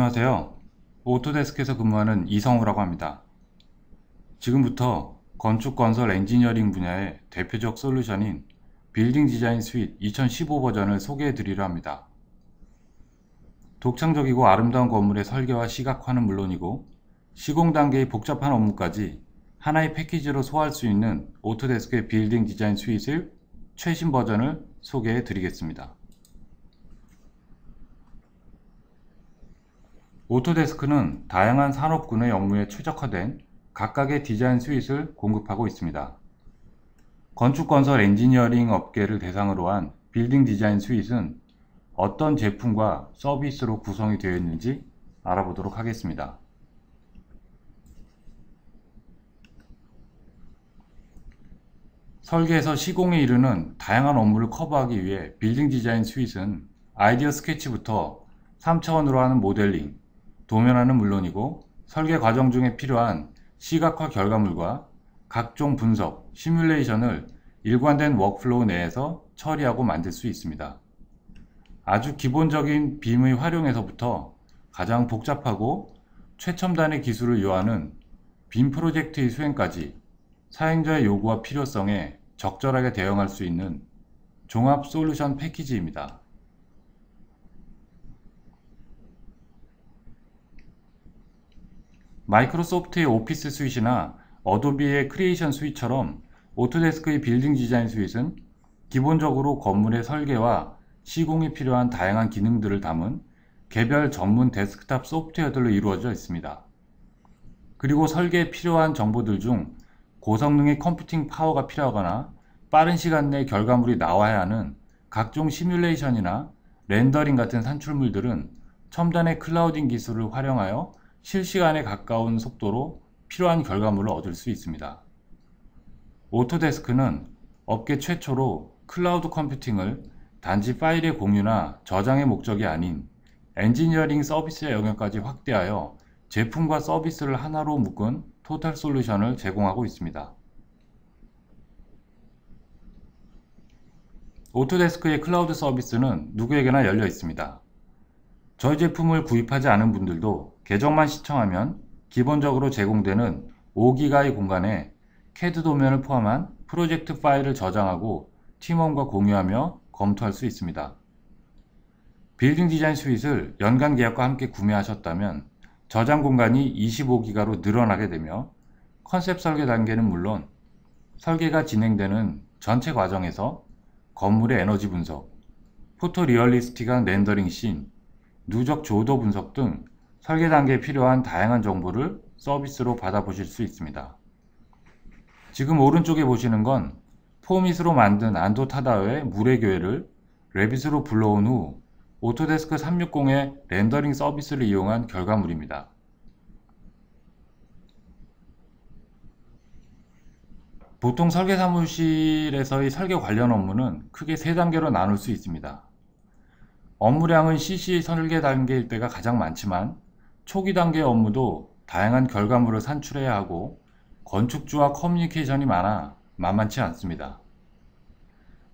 안녕하세요. 오토데스크에서 근무하는 이성우라고 합니다. 지금부터 건축 건설 엔지니어링 분야의 대표적 솔루션인 빌딩 디자인 스윗 2015 버전을 소개해 드리려 합니다. 독창적이고 아름다운 건물의 설계와 시각화는 물론이고 시공 단계의 복잡한 업무까지 하나의 패키지로 소화할 수 있는 오토데스크의 빌딩 디자인 스윗의 최신 버전을 소개해 드리겠습니다. 오토데스크는 다양한 산업군의 업무에 최적화된 각각의 디자인 스윗을 공급하고 있습니다. 건축 건설 엔지니어링 업계를 대상으로 한 빌딩 디자인 스윗은 어떤 제품과 서비스로 구성이 되어 있는지 알아보도록 하겠습니다. 설계에서 시공에 이르는 다양한 업무를 커버하기 위해 빌딩 디자인 스윗은 아이디어 스케치부터 3차원으로 하는 모델링, 도면화는 물론이고 설계 과정 중에 필요한 시각화 결과물과 각종 분석, 시뮬레이션을 일관된 워크플로우 내에서 처리하고 만들 수 있습니다. 아주 기본적인 빔의 활용에서부터 가장 복잡하고 최첨단의 기술을 요하는 빔 프로젝트의 수행까지 사용자의 요구와 필요성에 적절하게 대응할 수 있는 종합 솔루션 패키지입니다. 마이크로소프트의 오피스 스윗이나 어도비의 크리에이션 스윗처럼 오토데스크의 빌딩 디자인 스윗은 기본적으로 건물의 설계와 시공이 필요한 다양한 기능들을 담은 개별 전문 데스크탑 소프트웨어들로 이루어져 있습니다. 그리고 설계에 필요한 정보들 중 고성능의 컴퓨팅 파워가 필요하거나 빠른 시간 내에 결과물이 나와야 하는 각종 시뮬레이션이나 렌더링 같은 산출물들은 첨단의 클라우딩 기술을 활용하여 실시간에 가까운 속도로 필요한 결과물을 얻을 수 있습니다. 오토데스크는 업계 최초로 클라우드 컴퓨팅을 단지 파일의 공유나 저장의 목적이 아닌 엔지니어링 서비스의 영역까지 확대하여 제품과 서비스를 하나로 묶은 토탈 솔루션을 제공하고 있습니다. 오토데스크의 클라우드 서비스는 누구에게나 열려 있습니다. 저희 제품을 구입하지 않은 분들도 계정만 신청하면 기본적으로 제공되는 5기가의 공간에 CAD 도면을 포함한 프로젝트 파일을 저장하고 팀원과 공유하며 검토할 수 있습니다. 빌딩 디자인 스윗을 연간 계약과 함께 구매하셨다면 저장 공간이 25기가로 늘어나게 되며 컨셉 설계 단계는 물론 설계가 진행되는 전체 과정에서 건물의 에너지 분석, 포토리얼리스틱한 렌더링 씬, 누적 조도 분석 등 설계 단계에 필요한 다양한 정보를 서비스로 받아보실 수 있습니다. 지금 오른쪽에 보시는 건 포밋으로 만든 안도 타다오의 물의 교회를 레빗으로 불러온 후 오토데스크 360의 렌더링 서비스를 이용한 결과물입니다. 보통 설계 사무실에서의 설계 관련 업무는 크게 3단계로 나눌 수 있습니다. 업무량은 CC 설계 단계일 때가 가장 많지만 초기 단계 업무도 다양한 결과물을 산출해야 하고 건축주와 커뮤니케이션이 많아 만만치 않습니다.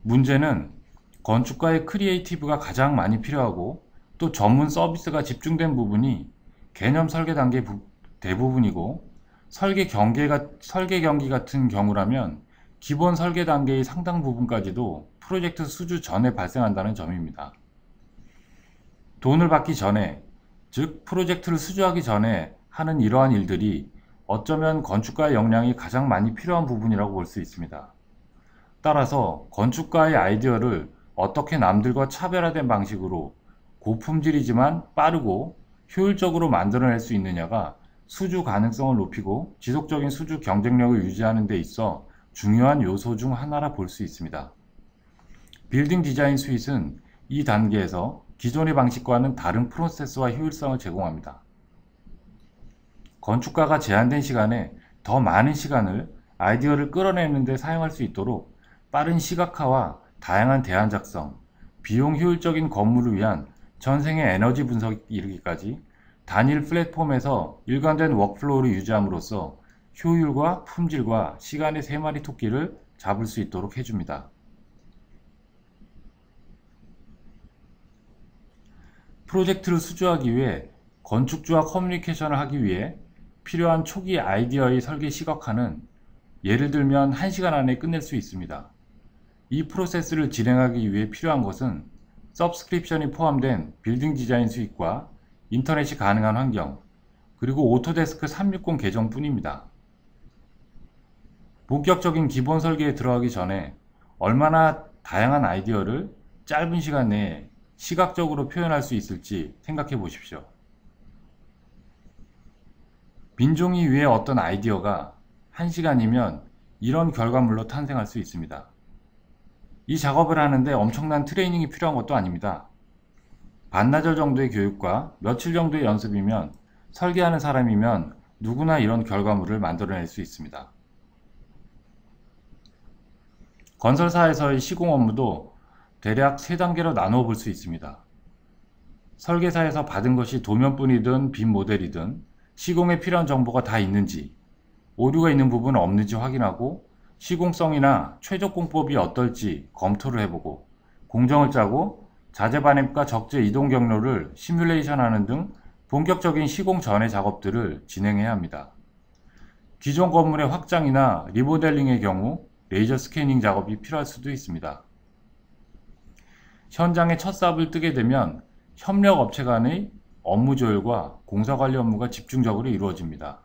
문제는 건축가의 크리에이티브가 가장 많이 필요하고 또 전문 서비스가 집중된 부분이 개념 설계 단계 대부분이고 설계 경기 같은 경우라면 기본 설계 단계의 상당 부분까지도 프로젝트 수주 전에 발생한다는 점입니다. 돈을 받기 전에, 즉 프로젝트를 수주하기 전에 하는 이러한 일들이 어쩌면 건축가의 역량이 가장 많이 필요한 부분이라고 볼 수 있습니다. 따라서 건축가의 아이디어를 어떻게 남들과 차별화된 방식으로 고품질이지만 빠르고 효율적으로 만들어낼 수 있느냐가 수주 가능성을 높이고 지속적인 수주 경쟁력을 유지하는 데 있어 중요한 요소 중 하나라 볼 수 있습니다. 빌딩 디자인 스윗은 이 단계에서 기존의 방식과는 다른 프로세스와 효율성을 제공합니다. 건축가가 제한된 시간에 더 많은 시간을 아이디어를 끌어내는 데 사용할 수 있도록 빠른 시각화와 다양한 대안 작성, 비용 효율적인 건물을 위한 전생의 에너지 분석에 이르기까지 단일 플랫폼에서 일관된 워크플로우를 유지함으로써 효율과 품질과 시간의 3마리 토끼를 잡을 수 있도록 해줍니다. 프로젝트를 수주하기 위해 건축주와 커뮤니케이션을 하기 위해 필요한 초기 아이디어의 설계 시각화는 예를 들면 1시간 안에 끝낼 수 있습니다. 이 프로세스를 진행하기 위해 필요한 것은 서브스크립션이 포함된 빌딩 디자인 수익과 인터넷이 가능한 환경, 그리고 오토데스크 360 계정뿐입니다. 본격적인 기본 설계에 들어가기 전에 얼마나 다양한 아이디어를 짧은 시간 내에 시각적으로 표현할 수 있을지 생각해 보십시오. 민종이 위해 어떤 아이디어가 1시간이면 이런 결과물로 탄생할 수 있습니다. 이 작업을 하는데 엄청난 트레이닝이 필요한 것도 아닙니다. 반나절 정도의 교육과 며칠 정도의 연습이면 설계하는 사람이면 누구나 이런 결과물을 만들어낼 수 있습니다. 건설사에서의 시공 업무도 대략 3단계로 나누어 볼 수 있습니다. 설계사에서 받은 것이 도면뿐이든 빔 모델이든 시공에 필요한 정보가 다 있는지, 오류가 있는 부분은 없는지 확인하고 시공성이나 최적 공법이 어떨지 검토를 해보고 공정을 짜고 자재 반입과 적재 이동 경로를 시뮬레이션하는 등 본격적인 시공 전의 작업들을 진행해야 합니다. 기존 건물의 확장이나 리모델링의 경우 레이저 스캐닝 작업이 필요할 수도 있습니다. 현장에 첫 삽을 뜨게 되면 협력 업체 간의 업무 조율과 공사 관리 업무가 집중적으로 이루어집니다.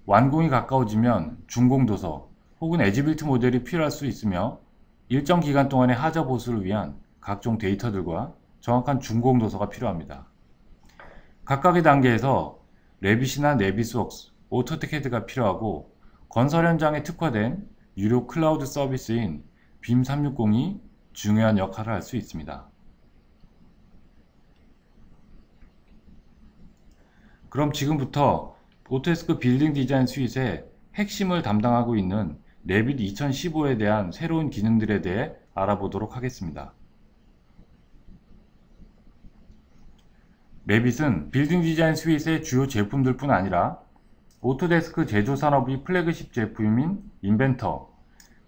완공이 가까워지면 준공도서 혹은 에지빌트 모델이 필요할 수 있으며 일정 기간 동안의 하자 보수를 위한 각종 데이터들과 정확한 준공도서가 필요합니다. 각각의 단계에서 레빗이나 네비스웍스, 오토캐드가 필요하고 건설 현장에 특화된 유료 클라우드 서비스인 빔 360이 중요한 역할을 할 수 있습니다. 그럼 지금부터 오토데스크 빌딩 디자인 스윗의 핵심을 담당하고 있는 레빗 2015에 대한 새로운 기능들에 대해 알아보도록 하겠습니다. 레빗은 빌딩 디자인 스윗의 주요 제품들뿐 아니라 오토데스크 제조산업의 플래그십 제품인 인벤터,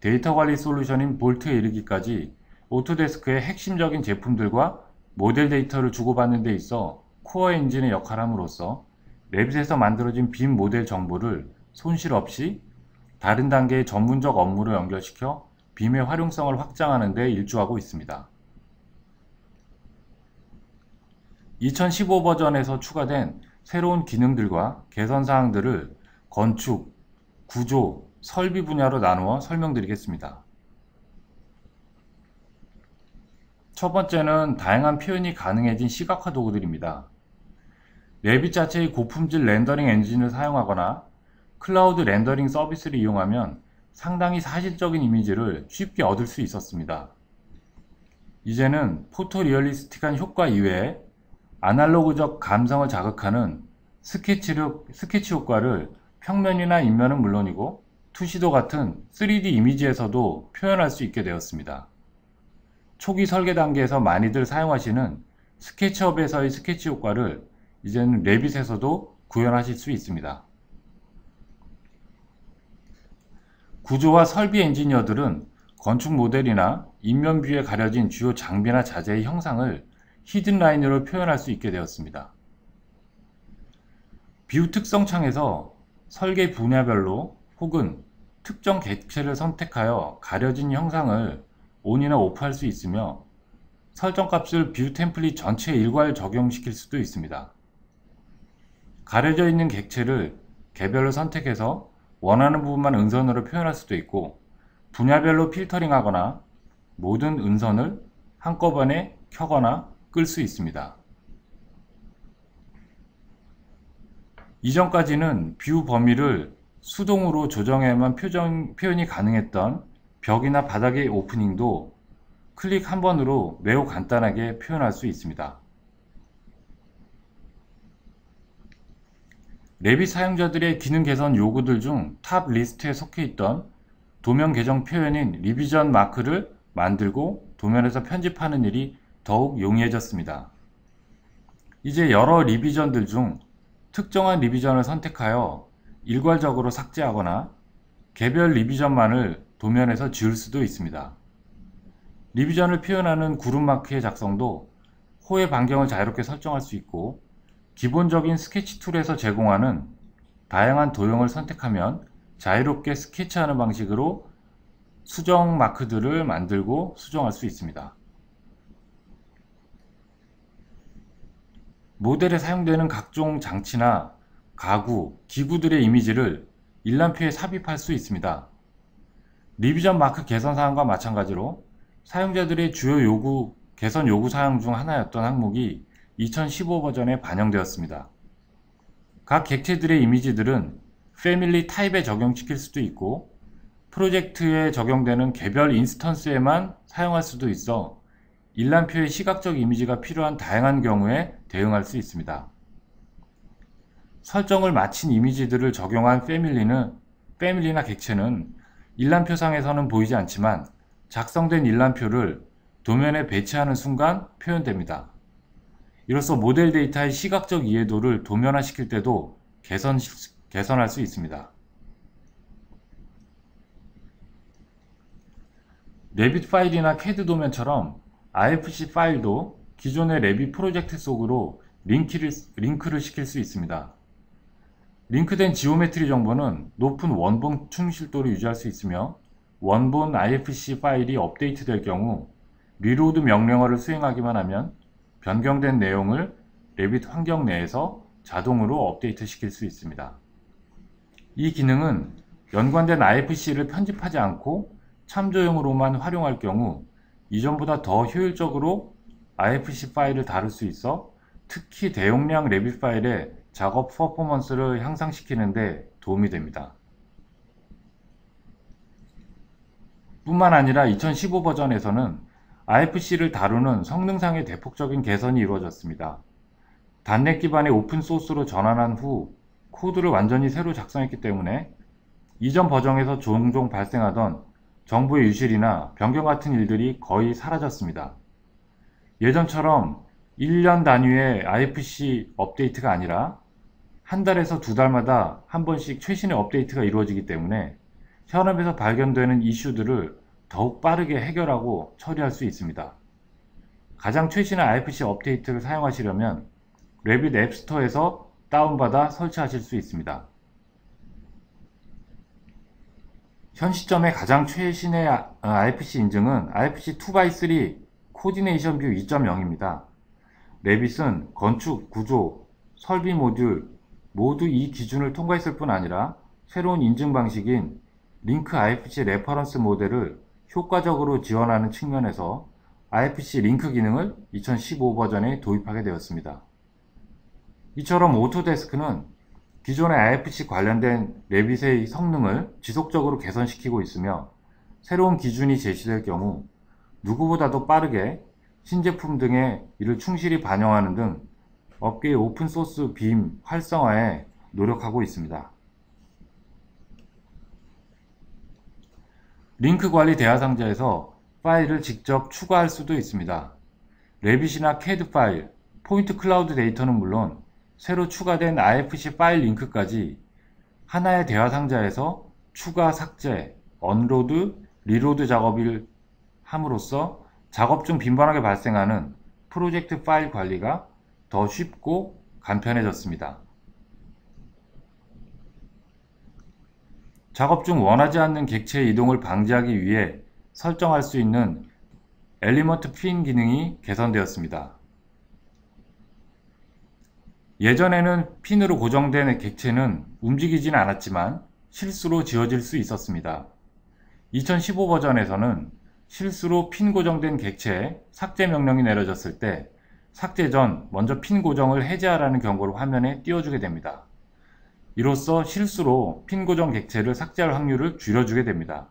데이터 관리 솔루션인 볼트에 이르기까지 오토데스크의 핵심적인 제품들과 모델 데이터를 주고받는 데 있어 코어 엔진의 역할을 함으로써 레빗에서 만들어진 빔 모델 정보를 손실 없이 다른 단계의 전문적 업무로 연결시켜 빔의 활용성을 확장하는 데 일조하고 있습니다. 2015 버전에서 추가된 새로운 기능들과 개선 사항들을 건축, 구조, 설비 분야로 나누어 설명드리겠습니다. 첫 번째는 다양한 표현이 가능해진 시각화 도구들입니다. 레빗 자체의 고품질 렌더링 엔진을 사용하거나 클라우드 렌더링 서비스를 이용하면 상당히 사실적인 이미지를 쉽게 얻을 수 있었습니다. 이제는 포토리얼리스틱한 효과 이외에 아날로그적 감성을 자극하는 스케치 효과를 평면이나 인면은 물론이고 투시도 같은 3D 이미지에서도 표현할 수 있게 되었습니다. 초기 설계 단계에서 많이들 사용하시는 스케치업에서의 스케치 효과를 이제는 레빗에서도 구현하실 수 있습니다. 구조와 설비 엔지니어들은 건축 모델이나 인면 뷰에 가려진 주요 장비나 자재의 형상을 히든 라인으로 표현할 수 있게 되었습니다. 뷰 특성 창에서 설계 분야별로 혹은 특정 객체를 선택하여 가려진 형상을 ON이나 OFF 할 수 있으며 설정값을 뷰 템플릿 전체에 일괄 적용시킬 수도 있습니다. 가려져 있는 객체를 개별로 선택해서 원하는 부분만 은선으로 표현할 수도 있고 분야별로 필터링하거나 모든 은선을 한꺼번에 켜거나 끌 수 있습니다. 이전까지는 뷰 범위를 수동으로 조정해야만 표현이 가능했던 벽이나 바닥의 오프닝도 클릭 한 번으로 매우 간단하게 표현할 수 있습니다. 레빗 사용자들의 기능 개선 요구들 중 탑 리스트에 속해 있던 도면 개정 표현인 리비전 마크를 만들고 도면에서 편집하는 일이 더욱 용이해졌습니다. 이제 여러 리비전들 중 특정한 리비전을 선택하여 일괄적으로 삭제하거나 개별 리비전만을 도면에서 지울 수도 있습니다. 리비전을 표현하는 그룹 마크의 작성도 호의 반경을 자유롭게 설정할 수 있고 기본적인 스케치 툴에서 제공하는 다양한 도형을 선택하면 자유롭게 스케치하는 방식으로 수정 마크들을 만들고 수정할 수 있습니다. 모델에 사용되는 각종 장치나 가구, 기구들의 이미지를 일람표에 삽입할 수 있습니다. 리비전 마크 개선 사항과 마찬가지로 사용자들의 주요 개선 요구 사항 중 하나였던 항목이 2015 버전에 반영되었습니다. 각 객체들의 이미지들은 패밀리 타입에 적용시킬 수도 있고 프로젝트에 적용되는 개별 인스턴스에만 사용할 수도 있어 일람표의 시각적 이미지가 필요한 다양한 경우에 대응할 수 있습니다. 설정을 마친 이미지들을 적용한 패밀리나 객체는 일람표상에서는 보이지 않지만 작성된 일람표를 도면에 배치하는 순간 표현됩니다. 이로써 모델 데이터의 시각적 이해도를 도면화시킬 때도 개선할 수 있습니다. 레빗 파일이나 CAD 도면처럼 IFC 파일도 기존의 레빗 프로젝트 속으로 링크를 시킬 수 있습니다. 링크된 지오메트리 정보는 높은 원본 충실도를 유지할 수 있으며 원본 IFC 파일이 업데이트될 경우 리로드 명령어를 수행하기만 하면 변경된 내용을 레빗 환경 내에서 자동으로 업데이트 시킬 수 있습니다. 이 기능은 연관된 IFC를 편집하지 않고 참조용으로만 활용할 경우 이전보다 더 효율적으로 IFC 파일을 다룰 수 있어 특히 대용량 레빗 파일의 작업 퍼포먼스를 향상시키는 데 도움이 됩니다. 뿐만 아니라 2015 버전에서는 IFC를 다루는 성능상의 대폭적인 개선이 이루어졌습니다. 단넷 기반의 오픈소스로 전환한 후 코드를 완전히 새로 작성했기 때문에 이전 버전에서 종종 발생하던 정보의 유실이나 변경 같은 일들이 거의 사라졌습니다. 예전처럼 1년 단위의 IFC 업데이트가 아니라 한 달에서 두 달마다 한 번씩 최신의 업데이트가 이루어지기 때문에 현업에서 발견되는 이슈들을 더욱 빠르게 해결하고 처리할 수 있습니다. 가장 최신의 IFC 업데이트를 사용하시려면 레빗 앱스토어에서 다운받아 설치하실 수 있습니다. 현 시점의 가장 최신의 IFC 인증은 IFC 2x3 코디네이션 뷰 2.0입니다. 레빗은 건축, 구조, 설비 모듈 모두 이 기준을 통과했을 뿐 아니라 새로운 인증 방식인 링크 IFC 레퍼런스 모델을 효과적으로 지원하는 측면에서 IFC 링크 기능을 2015 버전에 도입하게 되었습니다. 이처럼 오토데스크는 기존의 IFC 관련된 레빗의 성능을 지속적으로 개선시키고 있으며 새로운 기준이 제시될 경우 누구보다도 빠르게 신제품 등의 이를 충실히 반영하는 등 업계의 오픈소스 빔 활성화에 노력하고 있습니다. 링크 관리 대화상자에서 파일을 직접 추가할 수도 있습니다. 레빗이나 CAD 파일, 포인트 클라우드 데이터는 물론 새로 추가된 IFC 파일 링크까지 하나의 대화상자에서 추가, 삭제, 언로드, 리로드 작업을 함으로써 작업 중 빈번하게 발생하는 프로젝트 파일 관리가 더 쉽고 간편해졌습니다. 작업 중 원하지 않는 객체의 이동을 방지하기 위해 설정할 수 있는 엘리먼트 핀 기능이 개선되었습니다. 예전에는 핀으로 고정된 객체는 움직이지는 않았지만 실수로 지워질 수 있었습니다. 2015 버전에서는 실수로 핀 고정된 객체에 삭제 명령이 내려졌을 때 삭제 전 먼저 핀 고정을 해제하라는 경고를 화면에 띄워주게 됩니다. 이로써 실수로 핀 고정 객체를 삭제할 확률을 줄여주게 됩니다.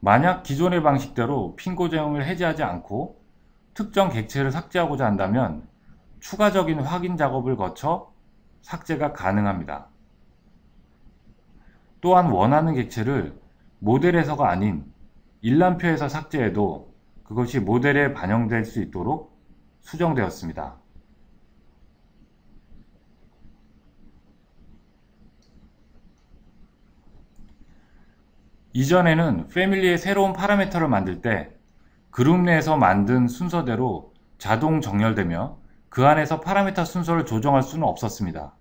만약 기존의 방식대로 핀 고정을 해제하지 않고 특정 객체를 삭제하고자 한다면 추가적인 확인 작업을 거쳐 삭제가 가능합니다. 또한 원하는 객체를 모델에서가 아닌 일람표에서 삭제해도 그것이 모델에 반영될 수 있도록 수정되었습니다. 이전에는 패밀리의 새로운 파라미터를 만들 때 그룹 내에서 만든 순서대로 자동 정렬되며 그 안에서 파라미터 순서를 조정할 수는 없었습니다.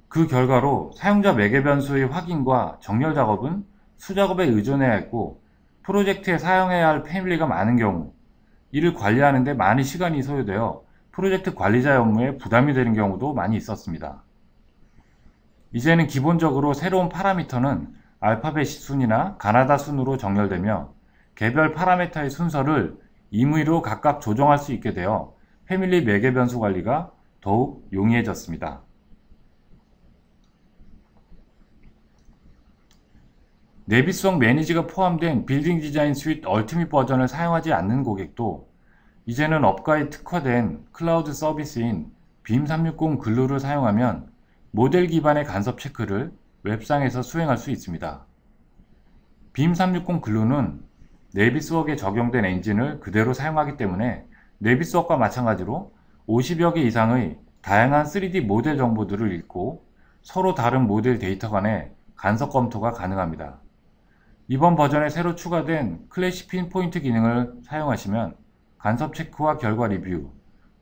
그 결과로 사용자 매개 변수의 확인과 정렬 작업은 수작업에 의존해야 했고, 프로젝트에 사용해야 할 패밀리가 많은 경우 이를 관리하는 데 많은 시간이 소요되어 프로젝트 관리자의 업무에 부담이 되는 경우도 많이 있었습니다. 이제는 기본적으로 새로운 파라미터는 알파벳 순이나 가나다 순으로 정렬되며 개별 파라미터의 순서를 임의로 각각 조정할 수 있게 되어 패밀리 매개 변수 관리가 더욱 용이해졌습니다. 내비성 매니지가 포함된 빌딩 디자인 스윗 얼티밋 버전을 사용하지 않는 고객도 이제는 업가에 특화된 클라우드 서비스인 빔 360 글루를 사용하면 모델 기반의 간섭 체크를 웹상에서 수행할 수 있습니다. 빔 360 글루는 네비스웍에 적용된 엔진을 그대로 사용하기 때문에 네비스웍과 마찬가지로 50여 개 이상의 다양한 3D 모델 정보들을 읽고 서로 다른 모델 데이터 간의 간섭 검토가 가능합니다. 이번 버전에 새로 추가된 클래시 핀포인트 기능을 사용하시면 간섭 체크와 결과 리뷰,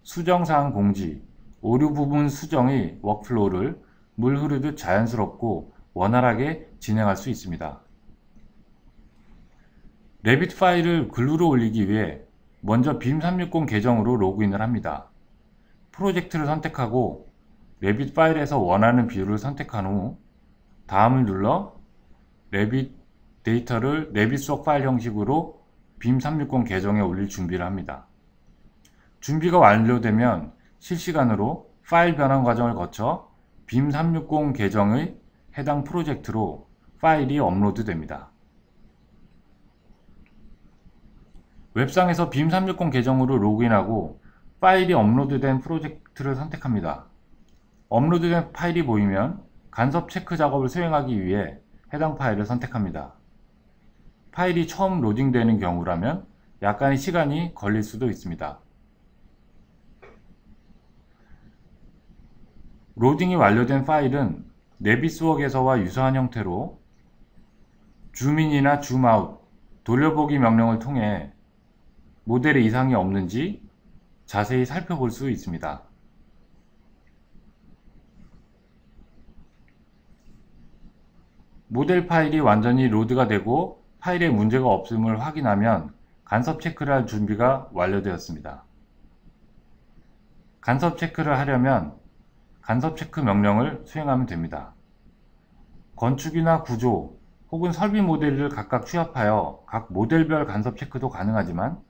수정사항 공지, 오류 부분 수정의 워크플로우를 물 흐르듯 자연스럽고 원활하게 진행할 수 있습니다. 레빗 파일을 글루로 올리기 위해 먼저 빔 360 계정으로 로그인을 합니다. 프로젝트를 선택하고 레빗 파일에서 원하는 비율을 선택한 후 다음을 눌러 레빗 데이터를 네비스웍 파일 형식으로 빔 360 계정에 올릴 준비를 합니다. 준비가 완료되면 실시간으로 파일 변환 과정을 거쳐 빔 360 계정의 해당 프로젝트로 파일이 업로드 됩니다. 웹상에서 빔 360 계정으로 로그인하고 파일이 업로드된 프로젝트를 선택합니다. 업로드된 파일이 보이면 간섭 체크 작업을 수행하기 위해 해당 파일을 선택합니다. 파일이 처음 로딩되는 경우라면 약간의 시간이 걸릴 수도 있습니다. 로딩이 완료된 파일은 네비스웍에서와 유사한 형태로 줌인이나 줌아웃, 돌려보기 명령을 통해 모델에 이상이 없는지 자세히 살펴볼 수 있습니다. 모델 파일이 완전히 로드가 되고 파일에 문제가 없음을 확인하면 간섭 체크를 할 준비가 완료되었습니다. 간섭 체크를 하려면 간섭 체크 명령을 수행하면 됩니다. 건축이나 구조 혹은 설비 모델을 각각 취합하여 각 모델별 간섭 체크도 가능하지만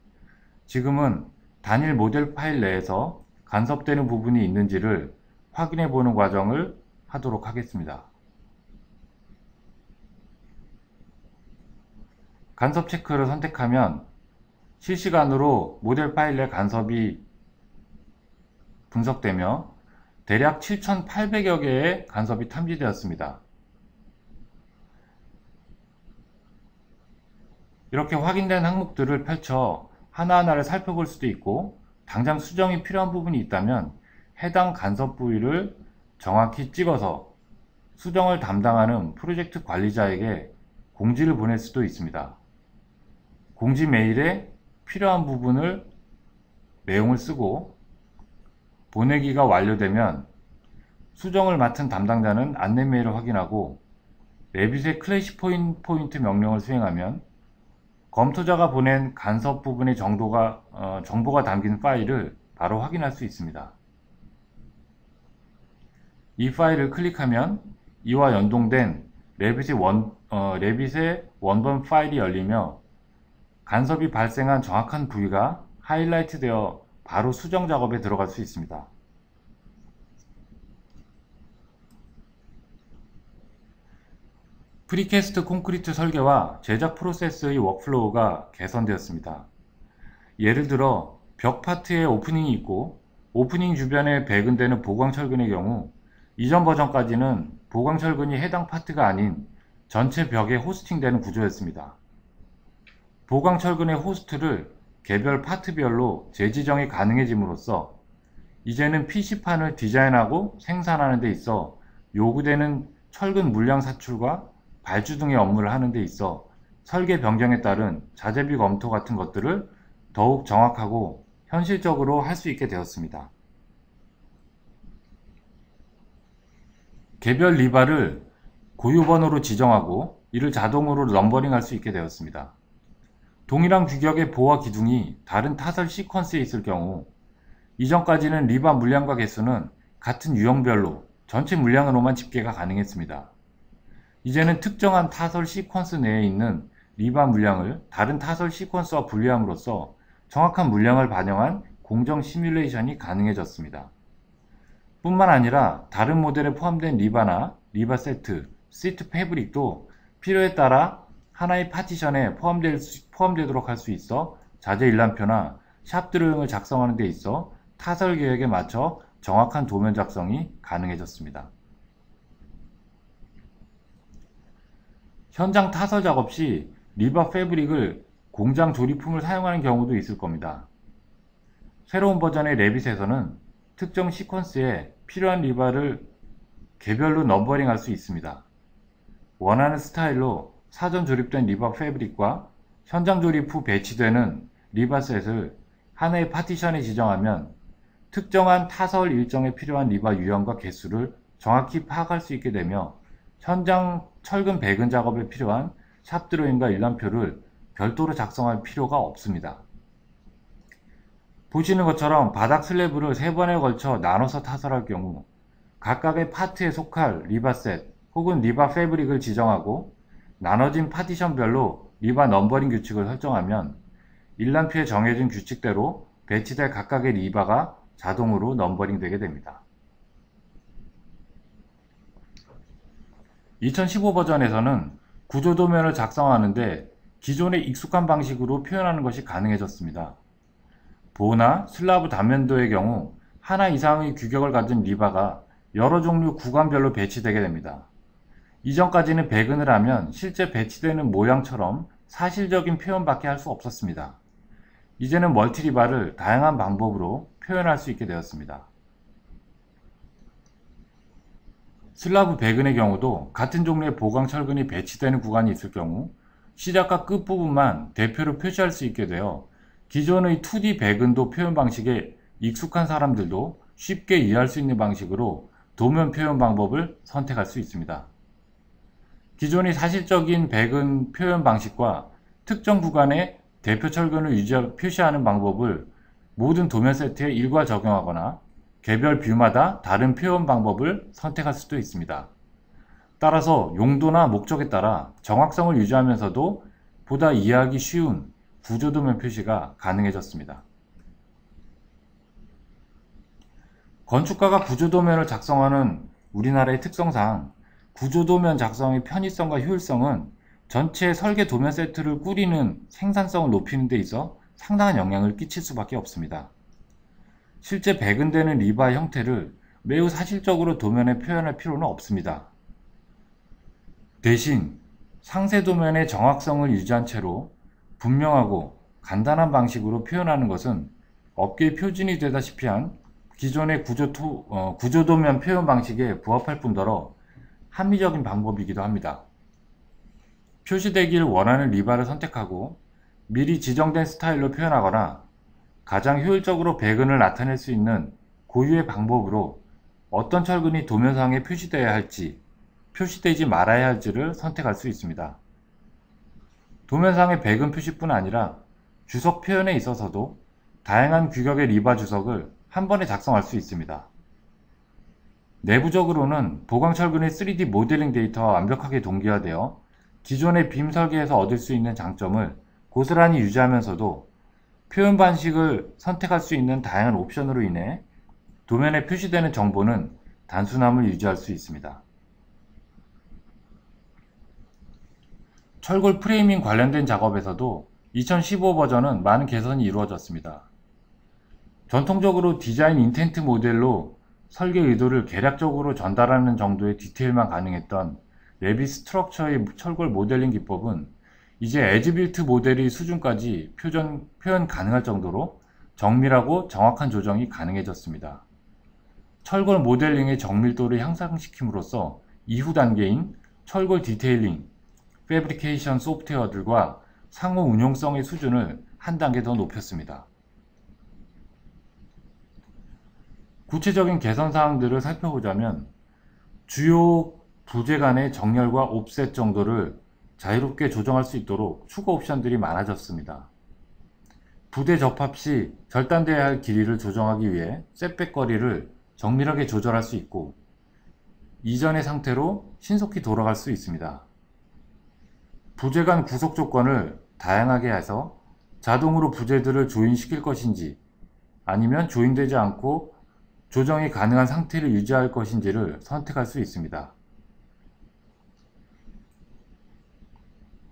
지금은 단일 모델 파일 내에서 간섭되는 부분이 있는지를 확인해 보는 과정을 하도록 하겠습니다. 간섭 체크를 선택하면 실시간으로 모델 파일 내 간섭이 분석되며 대략 7,800여 개의 간섭이 탐지되었습니다. 이렇게 확인된 항목들을 펼쳐 하나하나를 살펴볼 수도 있고 당장 수정이 필요한 부분이 있다면 해당 간섭 부위를 정확히 찍어서 수정을 담당하는 프로젝트 관리자에게 공지를 보낼 수도 있습니다. 공지 메일에 필요한 부분을 내용을 쓰고 보내기가 완료되면 수정을 맡은 담당자는 안내 메일을 확인하고 레빗의 클래시 포인트 명령을 수행하면 검토자가 보낸 간섭 부분의 정보가 담긴 파일을 바로 확인할 수 있습니다. 이 파일을 클릭하면 이와 연동된 레빗의 원본 파일이 열리며 간섭이 발생한 정확한 부위가 하이라이트 되어 바로 수정 작업에 들어갈 수 있습니다. 프리캐스트 콘크리트 설계와 제작 프로세스의 워크플로우가 개선되었습니다. 예를 들어 벽 파트에 오프닝이 있고 오프닝 주변에 배근되는 보강철근의 경우 이전 버전까지는 보강철근이 해당 파트가 아닌 전체 벽에 호스팅되는 구조였습니다. 보강철근의 호스트를 개별 파트별로 재지정이 가능해짐으로써 이제는 PC판을 디자인하고 생산하는 데 있어 요구되는 철근 물량 사출과 발주 등의 업무를 하는 데 있어 설계 변경에 따른 자재비 검토 같은 것들을 더욱 정확하고 현실적으로 할 수 있게 되었습니다. 개별 리바를 고유번호로 지정하고 이를 자동으로 넘버링할 수 있게 되었습니다. 동일한 규격의 보와 기둥이 다른 타설 시퀀스에 있을 경우 이전까지는 리바 물량과 개수는 같은 유형별로 전체 물량으로만 집계가 가능했습니다. 이제는 특정한 타설 시퀀스 내에 있는 리바 물량을 다른 타설 시퀀스와 분리함으로써 정확한 물량을 반영한 공정 시뮬레이션이 가능해졌습니다. 뿐만 아니라 다른 모델에 포함된 리바나 리바 세트, 시트 패브릭도 필요에 따라 하나의 파티션에 포함되도록 할 수 있어 자재 일람표나 샵 드로잉을 작성하는 데 있어 타설 계획에 맞춰 정확한 도면 작성이 가능해졌습니다. 현장 타설 작업 시 리바 패브릭을 공장 조립품을 사용하는 경우도 있을 겁니다. 새로운 버전의 레빗에서는 특정 시퀀스에 필요한 리바를 개별로 넘버링 할 수 있습니다. 원하는 스타일로 사전 조립된 리바 패브릭과 현장 조립 후 배치되는 리바 셋을 하나의 파티션에 지정하면 특정한 타설 일정에 필요한 리바 유형과 개수를 정확히 파악할 수 있게 되며 현장 철근 배근 작업에 필요한 샵 드로잉과 일람표를 별도로 작성할 필요가 없습니다. 보시는 것처럼 바닥 슬래브를 3번에 걸쳐 나눠서 타설할 경우 각각의 파트에 속할 리바 셋 혹은 리바 패브릭을 지정하고 나눠진 파티션별로 리바 넘버링 규칙을 설정하면 일람표에 정해진 규칙대로 배치될 각각의 리바가 자동으로 넘버링 되게 됩니다. 2015 버전에서는 구조도면을 작성하는데 기존의 익숙한 방식으로 표현하는 것이 가능해졌습니다. 보나 슬라브 단면도의 경우 하나 이상의 규격을 가진 리바가 여러 종류 구간별로 배치되게 됩니다. 이전까지는 배근을 하면 실제 배치되는 모양처럼 사실적인 표현밖에 할 수 없었습니다. 이제는 멀티리바를 다양한 방법으로 표현할 수 있게 되었습니다. 슬라브 배근의 경우도 같은 종류의 보강 철근이 배치되는 구간이 있을 경우 시작과 끝부분만 대표로 표시할 수 있게 되어 기존의 2D 배근도 표현 방식에 익숙한 사람들도 쉽게 이해할 수 있는 방식으로 도면 표현 방법을 선택할 수 있습니다. 기존의 사실적인 배근 표현 방식과 특정 구간에 대표 철근을 표시하는 방법을 모든 도면 세트에 일괄 적용하거나 개별 뷰마다 다른 표현 방법을 선택할 수도 있습니다. 따라서 용도나 목적에 따라 정확성을 유지하면서도 보다 이해하기 쉬운 구조도면 표시가 가능해졌습니다. 건축가가 구조도면을 작성하는 우리나라의 특성상 구조도면 작성의 편의성과 효율성은 전체 설계 도면 세트를 꾸리는 생산성을 높이는 데 있어 상당한 영향을 끼칠 수밖에 없습니다. 실제 배근되는 리바 형태를 매우 사실적으로 도면에 표현할 필요는 없습니다. 대신 상세 도면의 정확성을 유지한 채로 분명하고 간단한 방식으로 표현하는 것은 업계의 표준이 되다시피 한 기존의 구조도면 표현 방식에 부합할 뿐더러 합리적인 방법이기도 합니다. 표시되기를 원하는 리바를 선택하고 미리 지정된 스타일로 표현하거나 가장 효율적으로 배근을 나타낼 수 있는 고유의 방법으로 어떤 철근이 도면상에 표시되어야 할지, 표시되지 말아야 할지를 선택할 수 있습니다. 도면상의 배근 표시뿐 아니라 주석 표현에 있어서도 다양한 규격의 리바 주석을 한 번에 작성할 수 있습니다. 내부적으로는 보강철근의 3D 모델링 데이터와 완벽하게 동기화되어 기존의 빔 설계에서 얻을 수 있는 장점을 고스란히 유지하면서도 표현 방식을 선택할 수 있는 다양한 옵션으로 인해 도면에 표시되는 정보는 단순함을 유지할 수 있습니다. 철골 프레이밍 관련된 작업에서도 2015 버전은 많은 개선이 이루어졌습니다. 전통적으로 디자인 인텐트 모델로 설계 의도를 개략적으로 전달하는 정도의 디테일만 가능했던 레빗 스트럭처의 철골 모델링 기법은 이제 에즈빌트 모델의 수준까지 표현 가능할 정도로 정밀하고 정확한 조정이 가능해졌습니다. 철골 모델링의 정밀도를 향상시킴으로써 이후 단계인 철골 디테일링, 패브리케이션 소프트웨어들과 상호 운용성의 수준을 한 단계 더 높였습니다. 구체적인 개선 사항들을 살펴보자면 주요 부재 간의 정렬과 옵셋 정도를 자유롭게 조정할 수 있도록 추가 옵션들이 많아졌습니다. 부대 접합 시 절단돼야 할 길이를 조정하기 위해 셋백 거리를 정밀하게 조절할 수 있고, 이전의 상태로 신속히 돌아갈 수 있습니다. 부재 간 구속 조건을 다양하게 해서 자동으로 부재들을 조인시킬 것인지, 아니면 조인되지 않고 조정이 가능한 상태를 유지할 것인지를 선택할 수 있습니다.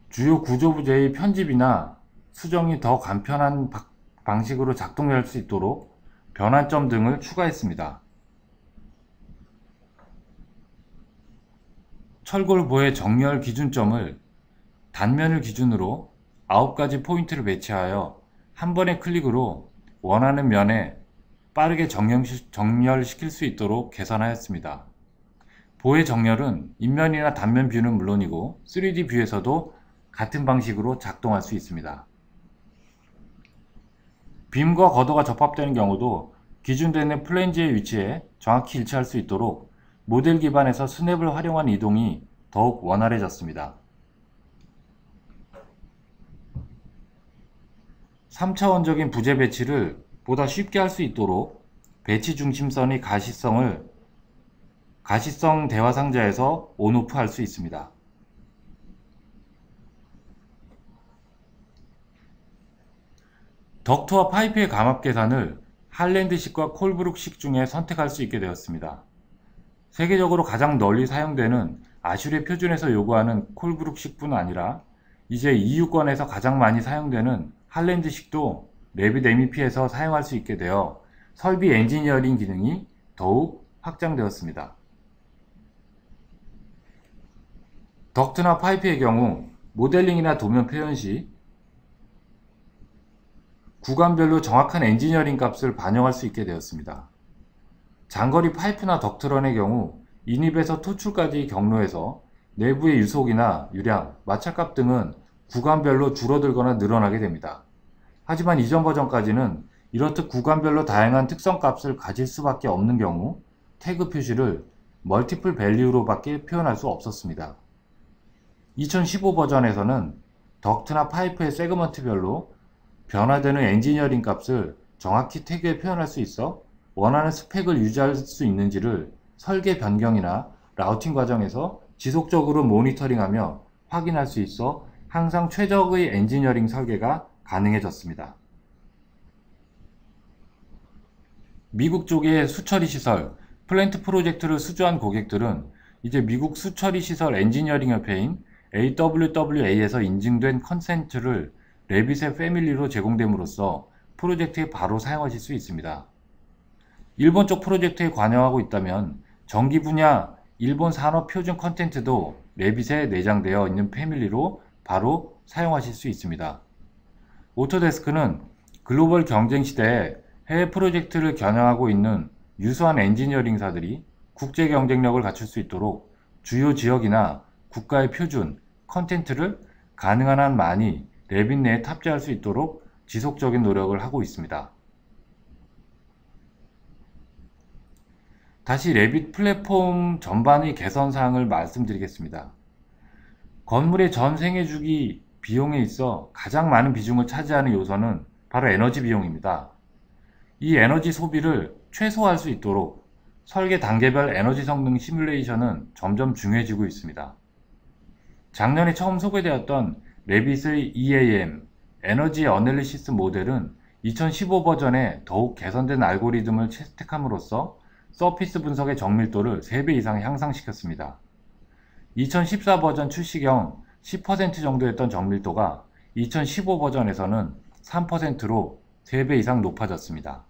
주요 구조 부재의 편집이나 수정이 더 간편한 방식으로 작동할 수 있도록 변환점 등을 추가했습니다. 철골보의 정렬 기준점을 단면을 기준으로 9가지 포인트를 배치하여 한 번의 클릭으로 원하는 면에 빠르게 정렬시킬 수 있도록 개선하였습니다. 보의 정렬은 인면이나 단면 뷰는 물론이고 3D 뷰에서도 같은 방식으로 작동할 수 있습니다. 빔과 걷어가 접합되는 경우도 기준되는 플랜지의 위치에 정확히 일치할 수 있도록 모델 기반에서 스냅을 활용한 이동이 더욱 원활해졌습니다. 3차원적인 부재 배치를 보다 쉽게 할 수 있도록 배치 중심선의 가시성 대화 상자에서 온오프 할 수 있습니다. 덕트와 파이프의 감압 계산을 할랜드식과 콜브룩식 중에 선택할 수 있게 되었습니다. 세계적으로 가장 널리 사용되는 아슈레 표준에서 요구하는 콜브룩식뿐 아니라 이제 EU권에서 가장 많이 사용되는 할랜드식도 레빗 MEP에서 사용할 수 있게 되어 설비 엔지니어링 기능이 더욱 확장되었습니다. 덕트나 파이프의 경우 모델링이나 도면 표현 시 구간별로 정확한 엔지니어링 값을 반영할 수 있게 되었습니다. 장거리 파이프나 덕트런의 경우 인입에서 토출까지 경로에서 내부의 유속이나 유량, 마찰값 등은 구간별로 줄어들거나 늘어나게 됩니다. 하지만 이전 버전까지는 이렇듯 구간별로 다양한 특성 값을 가질 수밖에 없는 경우 태그 표시를 멀티플 밸류로 밖에 표현할 수 없었습니다. 2015 버전에서는 덕트나 파이프의 세그먼트별로 변화되는 엔지니어링 값을 정확히 태그에 표현할 수 있어 원하는 스펙을 유지할 수 있는지를 설계 변경이나 라우팅 과정에서 지속적으로 모니터링하며 확인할 수 있어 항상 최적의 엔지니어링 설계가 가능해졌습니다. 미국 쪽의 수처리 시설, 플랜트 프로젝트를 수주한 고객들은 이제 미국 수처리 시설 엔지니어링 협회인 AWWA에서 인증된 컨센트를 레빗의 패밀리로 제공됨으로써 프로젝트에 바로 사용하실 수 있습니다. 일본 쪽 프로젝트에 관여하고 있다면 전기 분야 일본 산업 표준 컨텐트도 레빗에 내장되어 있는 패밀리로 바로 사용하실 수 있습니다. 오토데스크는 글로벌 경쟁 시대에 해외 프로젝트를 겨냥하고 있는 유수한 엔지니어링사들이 국제 경쟁력을 갖출 수 있도록 주요 지역이나 국가의 표준, 컨텐트를 가능한 한 많이 레빗 내에 탑재할 수 있도록 지속적인 노력을 하고 있습니다. 다시 레빗 플랫폼 전반의 개선 사항을 말씀드리겠습니다. 건물의 전 생애 주기 비용에 있어 가장 많은 비중을 차지하는 요소는 바로 에너지 비용입니다. 이 에너지 소비를 최소화할 수 있도록 설계 단계별 에너지 성능 시뮬레이션은 점점 중요해지고 있습니다. 작년에 처음 소개되었던 레빗의 EAM, 에너지 어널리시스 모델은 2015 버전에 더욱 개선된 알고리즘을 채택함으로써 서피스 분석의 정밀도를 3배 이상 향상시켰습니다. 2014 버전 출시경 10% 정도였던 정밀도가 2015 버전에서는 3%로 3배 이상 높아졌습니다.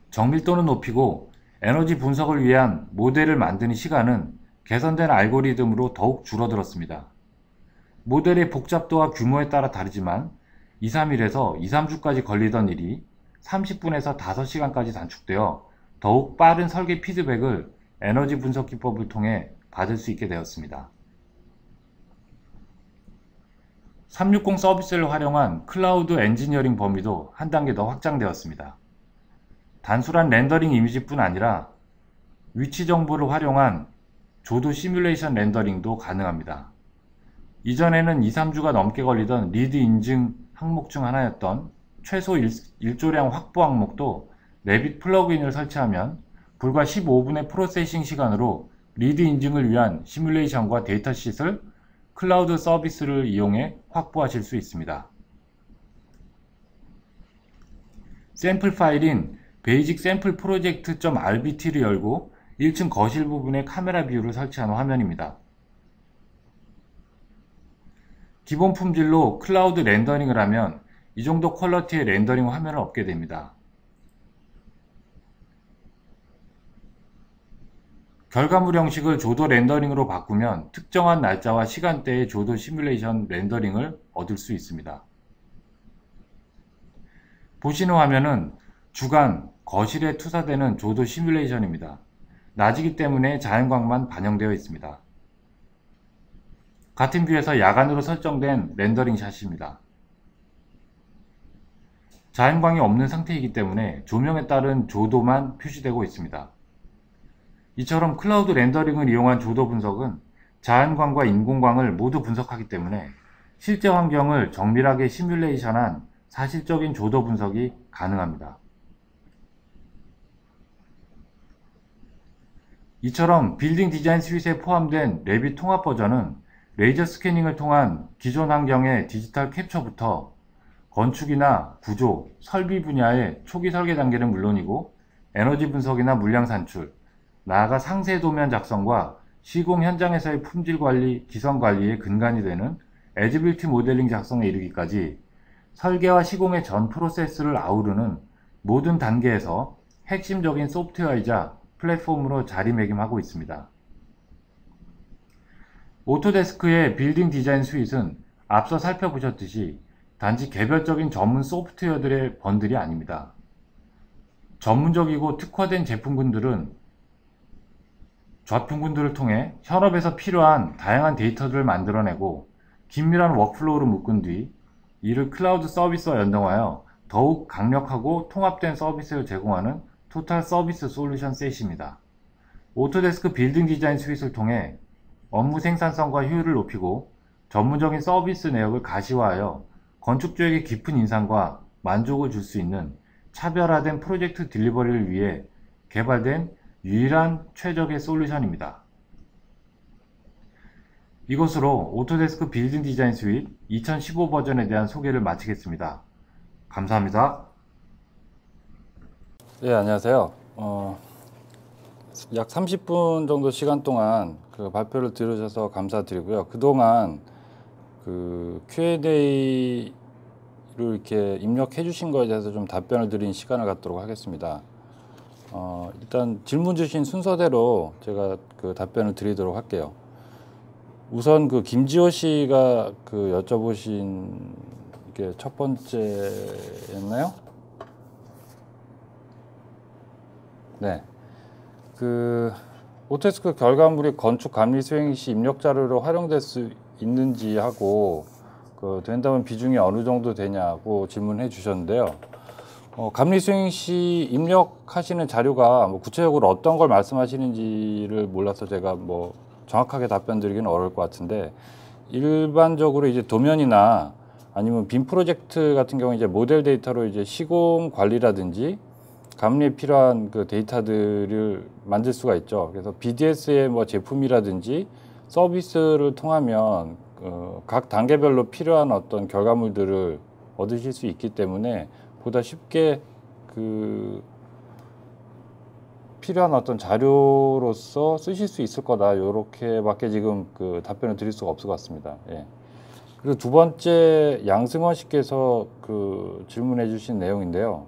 정밀도는 높이고 에너지 분석을 위한 모델을 만드는 시간은 개선된 알고리즘으로 더욱 줄어들었습니다. 모델의 복잡도와 규모에 따라 다르지만 2-3일에서 2-3주까지 걸리던 일이 30분에서 5시간까지 단축되어 더욱 빠른 설계 피드백을 에너지 분석 기법을 통해 받을 수 있게 되었습니다. 360 서비스를 활용한 클라우드 엔지니어링 범위도 한 단계 더 확장되었습니다. 단순한 렌더링 이미지뿐 아니라 위치 정보를 활용한 조도 시뮬레이션 렌더링도 가능합니다. 이전에는 2-3주가 넘게 걸리던 리드 인증 항목 중 하나였던 최소 일조량 확보 항목도 레빗 플러그인을 설치하면 불과 15분의 프로세싱 시간으로 리드 인증을 위한 시뮬레이션과 데이터शी트를 클라우드 서비스를 이용해 확보하실 수 있습니다. 샘플 파일인 베이직 샘플 프로젝트.rbt를 열고 1층 거실 부분에 카메라 뷰를 설치한 화면입니다. 기본 품질로 클라우드 렌더링을 하면 이 정도 퀄러티의 렌더링 화면을 얻게 됩니다. 결과물 형식을 조도 렌더링으로 바꾸면 특정한 날짜와 시간대의 조도 시뮬레이션 렌더링을 얻을 수 있습니다. 보시는 화면은 주간 거실에 투사되는 조도 시뮬레이션입니다. 낮이기 때문에 자연광만 반영되어 있습니다. 같은 뷰에서 야간으로 설정된 렌더링 샷입니다. 자연광이 없는 상태이기 때문에 조명에 따른 조도만 표시되고 있습니다. 이처럼 클라우드 렌더링을 이용한 조도 분석은 자연광과 인공광을 모두 분석하기 때문에 실제 환경을 정밀하게 시뮬레이션한 사실적인 조도 분석이 가능합니다. 이처럼 빌딩 디자인 스윗에 포함된 레빗 통합 버전은 레이저 스캐닝을 통한 기존 환경의 디지털 캡처부터 건축이나 구조, 설비 분야의 초기 설계 단계는 물론이고 에너지 분석이나 물량 산출, 나아가 상세 도면 작성과 시공 현장에서의 품질 관리, 기성 관리의 근간이 되는 애지빌티 모델링 작성에 이르기까지 설계와 시공의 전 프로세스를 아우르는 모든 단계에서 핵심적인 소프트웨어이자 플랫폼으로 자리매김하고 있습니다. 오토데스크의 빌딩 디자인 스윗은 앞서 살펴보셨듯이 단지 개별적인 전문 소프트웨어들의 번들이 아닙니다. 전문적이고 특화된 제품군들은 좌품군들을 통해 현업에서 필요한 다양한 데이터들을 만들어내고 긴밀한 워크플로우를 묶은 뒤 이를 클라우드 서비스와 연동하여 더욱 강력하고 통합된 서비스를 제공하는 토탈 서비스 솔루션 셋입니다. 오토데스크 빌딩 디자인 스윗을 통해 업무 생산성과 효율을 높이고 전문적인 서비스 내역을 가시화하여 건축주에게 깊은 인상과 만족을 줄 수 있는 차별화된 프로젝트 딜리버리를 위해 개발된 유일한 최적의 솔루션입니다. 이것으로 오토데스크 빌딩 디자인 스윗 2015 버전에 대한 소개를 마치겠습니다. 감사합니다. 네, 안녕하세요. 약 30분 정도 시간 동안 그 발표를 들으셔서 감사드리고요. 그동안 그 Q&A를 이렇게 입력해 주신 거에 대해서 좀 답변을 드린 시간을 갖도록 하겠습니다. 일단 질문 주신 순서대로 제가 그 답변을 드리도록 할게요. 우선 그 김지호 씨가 그 여쭤보신 이게 첫 번째였나요? 네. 그 오토데스크 결과물이 건축 감리 수행 시 입력 자료로 활용될 수 있는지 하고 그 된다면 비중이 어느 정도 되냐고 질문해 주셨는데요. 감리 수행 시 입력하시는 자료가 뭐 구체적으로 어떤 걸 말씀하시는지를 몰라서 제가 뭐 정확하게 답변 드리기는 어려울 것 같은데, 일반적으로 이제 도면이나 아니면 빔 프로젝트 같은 경우 이제 모델 데이터로 이제 시공 관리라든지 감리에 필요한 그 데이터들을 만들 수가 있죠. 그래서 BDS의 뭐 제품이라든지 서비스를 통하면 각 단계별로 필요한 어떤 결과물들을 얻으실 수 있기 때문에 보다 쉽게 그 필요한 어떤 자료로서 쓰실 수 있을 거다. 요렇게밖에 지금 그 답변을 드릴 수가 없을 것 같습니다. 예. 그리고 두 번째 양승원 씨께서 그 질문해 주신 내용인데요.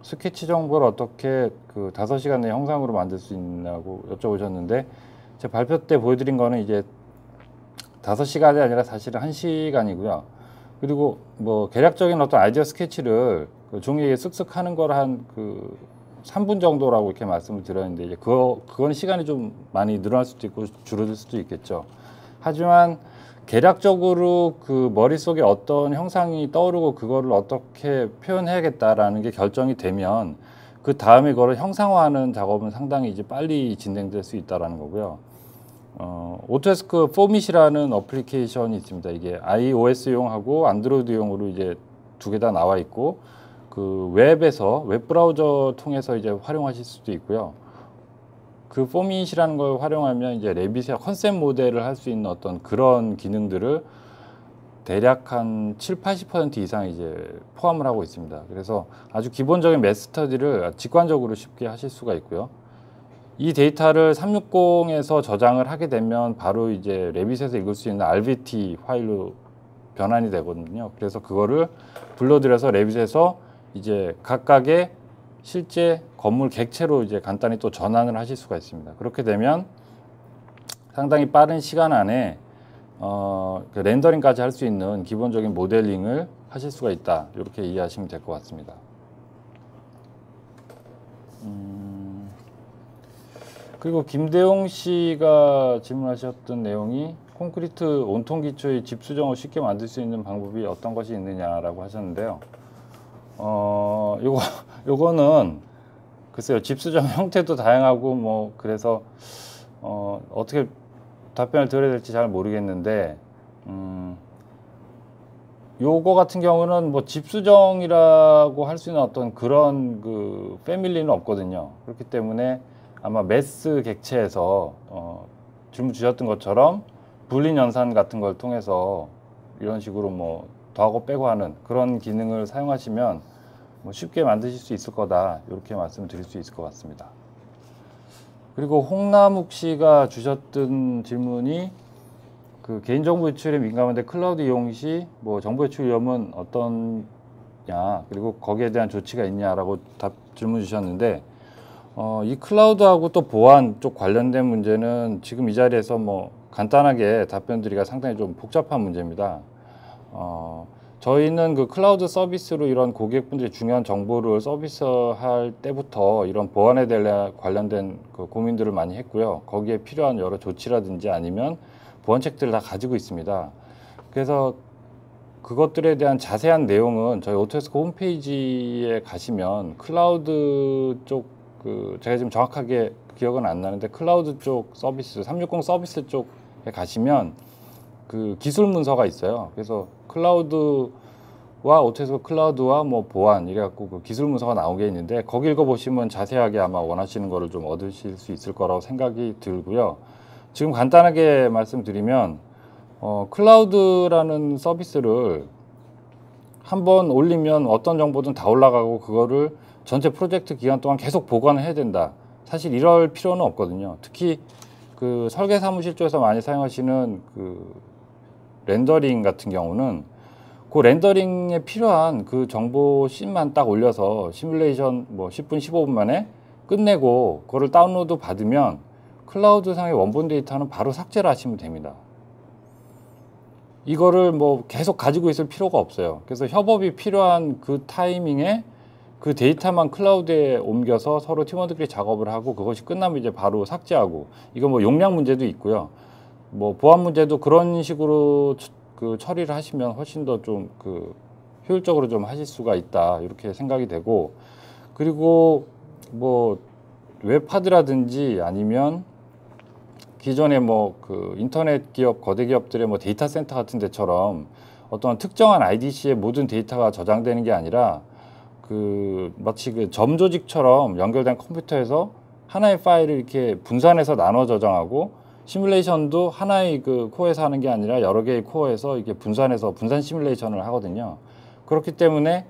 스케치 정보를 어떻게 그 5시간 내 형상으로 만들 수 있냐고 여쭤보셨는데, 제 발표 때 보여드린 거는 이제 5시간이 아니라 사실은 1시간이고요. 그리고 뭐 개략적인 어떤 아이디어 스케치를 그 종이에 쓱쓱 하는 걸 한 그 3분 정도라고 이렇게 말씀을 드렸는데, 이제 그건 시간이 좀 많이 늘어날 수도 있고 줄어들 수도 있겠죠. 하지만 개략적으로 그 머릿속에 어떤 형상이 떠오르고 그거를 어떻게 표현해야겠다라는 게 결정이 되면 그 다음에 그걸 형상화하는 작업은 상당히 이제 빨리 진행될 수 있다라는 거고요. 오토데스크 포밋이라는 어플리케이션이 있습니다. 이게 iOS용하고 안드로이드용으로 이제 두 개 다 나와 있고, 그 웹에서 웹 브라우저 통해서 이제 활용하실 수도 있고요. 그 포밋이라는 걸 활용하면 이제 레빗의 컨셉 모델을 할 수 있는 어떤 그런 기능들을 대략 한 7~80% 이상 이제 포함을 하고 있습니다. 그래서 아주 기본적인 매스터디를 직관적으로 쉽게 하실 수가 있고요. 이 데이터를 360에서 저장을 하게 되면 바로 이제 레빗에서 읽을 수 있는 RVT 파일로 변환이 되거든요. 그래서 그거를 불러들여서 레빗에서 이제 각각의 실제 건물 객체로 이제 간단히 또 전환을 하실 수가 있습니다. 그렇게 되면 상당히 빠른 시간 안에 그 렌더링까지 할 수 있는 기본적인 모델링을 하실 수가 있다. 이렇게 이해하시면 될 것 같습니다. 그리고 김대용 씨가 질문하셨던 내용이 콘크리트 온통 기초의 집 수정을 쉽게 만들 수 있는 방법이 어떤 것이 있느냐라고 하셨는데요. 요거는 글쎄요, 집 수정 형태도 다양하고 뭐 그래서 어떻게 답변을 드려야 될지 잘 모르겠는데, 요거 같은 경우는 뭐 집수정이라고 할 수 있는 어떤 그런 그 패밀리는 없거든요. 그렇기 때문에 아마 매스 객체에서 질문 주셨던 것처럼 불린 연산 같은 걸 통해서 이런 식으로 뭐 더하고 빼고 하는 그런 기능을 사용하시면 뭐 쉽게 만드실 수 있을 거다, 이렇게 말씀을 드릴 수 있을 것 같습니다. 그리고 홍남욱 씨가 주셨던 질문이 그 개인정보 유출에 민감한데 클라우드 이용 시 뭐 정보 유출 위험은 어떠냐, 그리고 거기에 대한 조치가 있냐라고 질문 주셨는데, 이 클라우드하고 또 보안 쪽 관련된 문제는 지금 이 자리에서 뭐 간단하게 답변드리기가 상당히 좀 복잡한 문제입니다. 저희는 그 클라우드 서비스로 이런 고객분들이 중요한 정보를 서비스할 때부터 이런 보안에 대해 관련된 그 고민들을 많이 했고요. 거기에 필요한 여러 조치라든지 아니면 보안책들을 다 가지고 있습니다. 그래서 그것들에 대한 자세한 내용은 저희 오토데스크 홈페이지에 가시면 클라우드 쪽, 그 제가 지금 정확하게 기억은 안 나는데 클라우드 쪽 서비스 360 서비스 쪽에 가시면 그 기술 문서가 있어요. 그래서 클라우드와 오토데스크 클라우드와 뭐 보안 이래갖고 그 기술 문서가 나오게 있는데, 거기 읽어보시면 자세하게 아마 원하시는 거를 좀 얻으실 수 있을 거라고 생각이 들고요. 지금 간단하게 말씀드리면 클라우드라는 서비스를 한번 올리면 어떤 정보든 다 올라가고 그거를 전체 프로젝트 기간 동안 계속 보관을 해야 된다. 사실 이럴 필요는 없거든요. 특히 그 설계 사무실 쪽에서 많이 사용하시는 그 렌더링 같은 경우는 그 렌더링에 필요한 그 정보 씬만 딱 올려서 시뮬레이션 뭐 10분, 15분 만에 끝내고 그거를 다운로드 받으면 클라우드 상의 원본 데이터는 바로 삭제를 하시면 됩니다. 이거를 뭐 계속 가지고 있을 필요가 없어요. 그래서 협업이 필요한 그 타이밍에 그 데이터만 클라우드에 옮겨서 서로 팀원들끼리 작업을 하고 그것이 끝나면 이제 바로 삭제하고, 이거 뭐 용량 문제도 있고요. 뭐 보안 문제도 그런 식으로 그 처리를 하시면 훨씬 더 좀 그 효율적으로 좀 하실 수가 있다, 이렇게 생각이 되고, 그리고 뭐 웹하드라든지 아니면 기존의 뭐 그 인터넷 기업, 거대 기업들의 뭐 데이터 센터 같은 데처럼 어떤 특정한 IDC의 모든 데이터가 저장되는 게 아니라 그 마치 그 점 조직처럼 연결된 컴퓨터에서 하나의 파일을 이렇게 분산해서 나눠 저장하고, 시뮬레이션도 하나의 그 코어에서 하는 게 아니라 여러 개의 코어에서 이렇게 분산해서 분산 시뮬레이션을 하거든요. 그렇기 때문에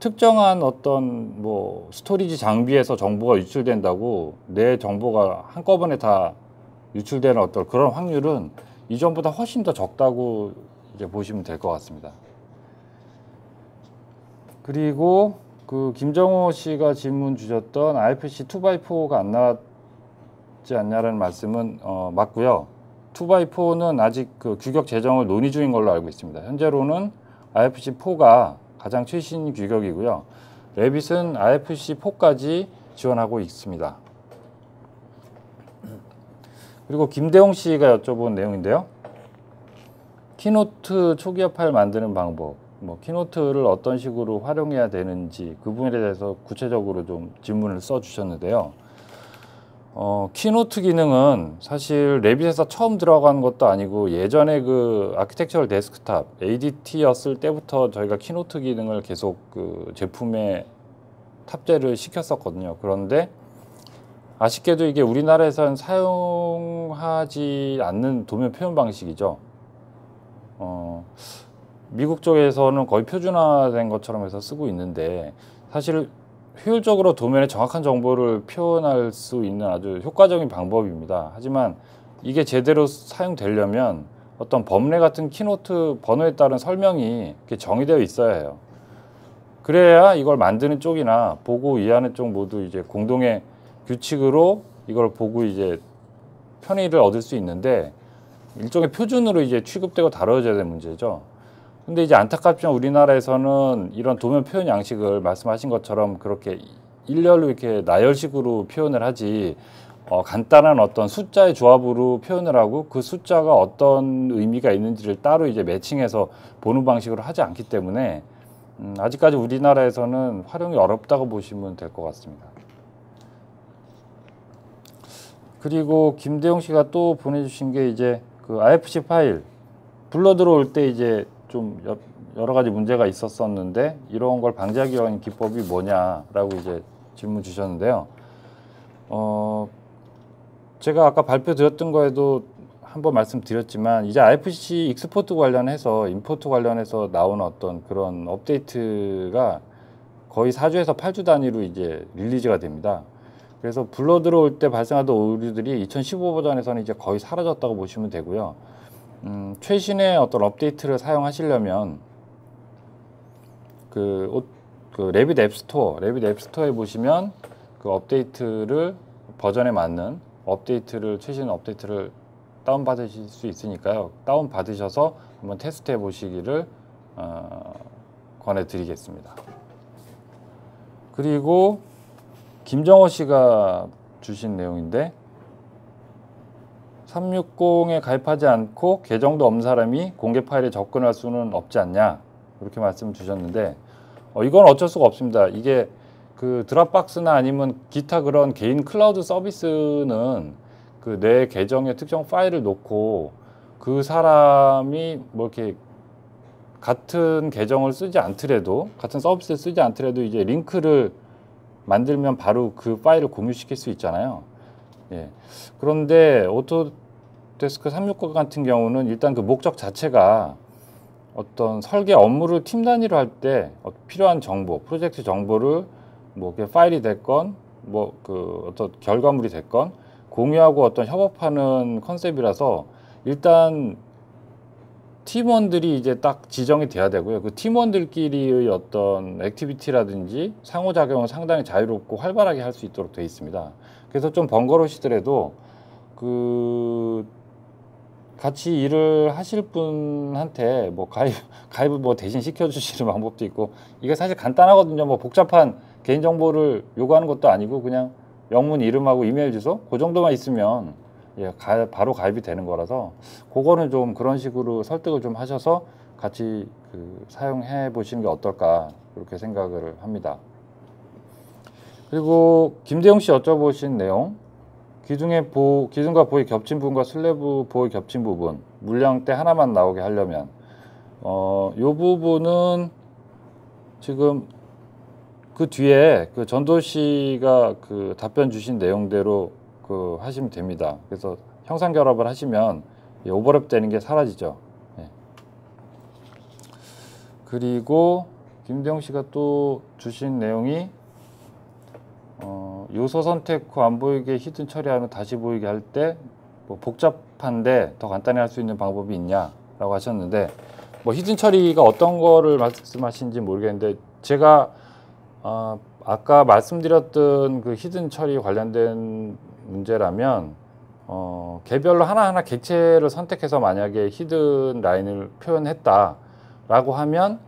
특정한 어떤 뭐 스토리지 장비에서 정보가 유출된다고 내 정보가 한꺼번에 다 유출되는 어떤 그런 확률은 이전보다 훨씬 더 적다고 이제 보시면 될 것 같습니다. 그리고 그 김정호 씨가 질문 주셨던 IFC 2x4가 안 나왔지 않냐라는 말씀은 맞고요. 2x4는 아직 그 규격 제정을 논의 중인 걸로 알고 있습니다. 현재로는 IFC 4가 가장 최신 규격이고요. 레빗은 IFC 4까지 지원하고 있습니다. 그리고 김대용 씨가 여쭤본 내용인데요. 키노트 초기화 파일 만드는 방법. 뭐 키노트를 어떤 식으로 활용해야 되는지 그 부분에 대해서 구체적으로 좀 질문을 써 주셨는데요. 키노트 기능은 사실 레빗에서 처음 들어간 것도 아니고 예전에 그 아키텍처럴 데스크탑 ADT였을 때부터 저희가 키노트 기능을 계속 그 제품에 탑재를 시켰었거든요. 그런데 아쉽게도 이게 우리나라에서는 사용하지 않는 도면 표현 방식이죠. 미국 쪽에서는 거의 표준화된 것처럼 해서 쓰고 있는데 사실 효율적으로 도면에 정확한 정보를 표현할 수 있는 아주 효과적인 방법입니다. 하지만 이게 제대로 사용되려면 어떤 법례 같은 키노트 번호에 따른 설명이 이렇게 정의되어 있어야 해요. 그래야 이걸 만드는 쪽이나 보고 이해하는 쪽 모두 이제 공동의 규칙으로 이걸 보고 이제 편의를 얻을 수 있는데 일종의 표준으로 이제 취급되고 다뤄져야 되는 문제죠. 근데 이제 안타깝지만 우리나라에서는 이런 도면 표현 양식을 말씀하신 것처럼 그렇게 일렬로 이렇게 나열식으로 표현을 하지 간단한 어떤 숫자의 조합으로 표현을 하고 그 숫자가 어떤 의미가 있는지를 따로 이제 매칭해서 보는 방식으로 하지 않기 때문에 아직까지 우리나라에서는 활용이 어렵다고 보시면 될 것 같습니다. 그리고 김대용 씨가 또 보내주신 게 이제 그 IFC 파일 불러 들어올 때 이제 좀 여러 가지 문제가 있었었는데 이런 걸 방지하기 위한 기법이 뭐냐라고 이제 질문 주셨는데요. 제가 아까 발표드렸던 거에도 한번 말씀드렸지만 이제 IFC 익스포트 관련해서 임포트 관련해서 나온 어떤 그런 업데이트가 거의 4주에서 8주 단위로 이제 릴리즈가 됩니다. 그래서 불러 들어올 때 발생하던 오류들이 2015 버전에서는 이제 거의 사라졌다고 보시면 되고요. 최신의 어떤 업데이트를 사용하시려면 그 레빗 앱스토어에 보시면 그 업데이트를 버전에 맞는 최신 업데이트를 다운 받으실 수 있으니까요. 다운 받으셔서 한번 테스트해 보시기를 권해드리겠습니다. 그리고 김정호 씨가 주신 내용인데 360에 가입하지 않고 계정도 없는 사람이 공개 파일에 접근할 수는 없지 않냐 이렇게 말씀을 주셨는데 이건 어쩔 수가 없습니다. 이게 그 드랍박스나 아니면 기타 그런 개인 클라우드 서비스는 그 내 계정에 특정 파일을 놓고 그 사람이 뭐 이렇게 같은 계정을 쓰지 않더라도 같은 서비스를 쓰지 않더라도 이제 링크를 만들면 바로 그 파일을 공유시킬 수 있잖아요. 예. 그런데 오토데스크 360 같은 경우는 일단 그 목적 자체가 어떤 설계 업무를 팀 단위로 할 때 필요한 정보, 프로젝트 정보를 뭐 파일이 됐건 뭐 그 어떤 결과물이 됐건 공유하고 어떤 협업하는 컨셉이라서 일단 팀원들이 이제 딱 지정이 돼야 되고요. 그 팀원들끼리의 어떤 액티비티라든지 상호작용은 상당히 자유롭고 활발하게 할 수 있도록 되어 있습니다. 그래서 좀 번거로우시더라도 그 같이 일을 하실 분한테 뭐 가입을 뭐 대신 시켜주시는 방법도 있고 이게 사실 간단하거든요. 뭐 복잡한 개인정보를 요구하는 것도 아니고 그냥 영문 이름하고 이메일 주소 그 정도만 있으면 바로 가입이 되는 거라서 그거는 좀 그런 식으로 설득을 좀 하셔서 같이 그 사용해 보시는 게 어떨까 그렇게 생각을 합니다. 그리고 김대용 씨 여쭤보신 내용 기둥과 보이 겹친 부분과 슬래브 보이 겹친 부분 물량대 하나만 나오게 하려면 요 부분은 지금 그 뒤에 그 전도 씨가 그 답변 주신 내용대로 그 하시면 됩니다. 그래서 형상 결합을 하시면 오버랩 되는 게 사라지죠. 네. 그리고 김대용 씨가 또 주신 내용이 요소 선택 후 안 보이게 히든 처리하는 다시 보이게 할 때 뭐 복잡한데 더 간단히 할 수 있는 방법이 있냐라고 하셨는데 뭐 히든 처리가 어떤 거를 말씀하시는지 모르겠는데 제가 아까 말씀드렸던 그 히든 처리 관련된 문제라면 개별로 하나하나 객체를 선택해서 만약에 히든 라인을 표현했다라고 하면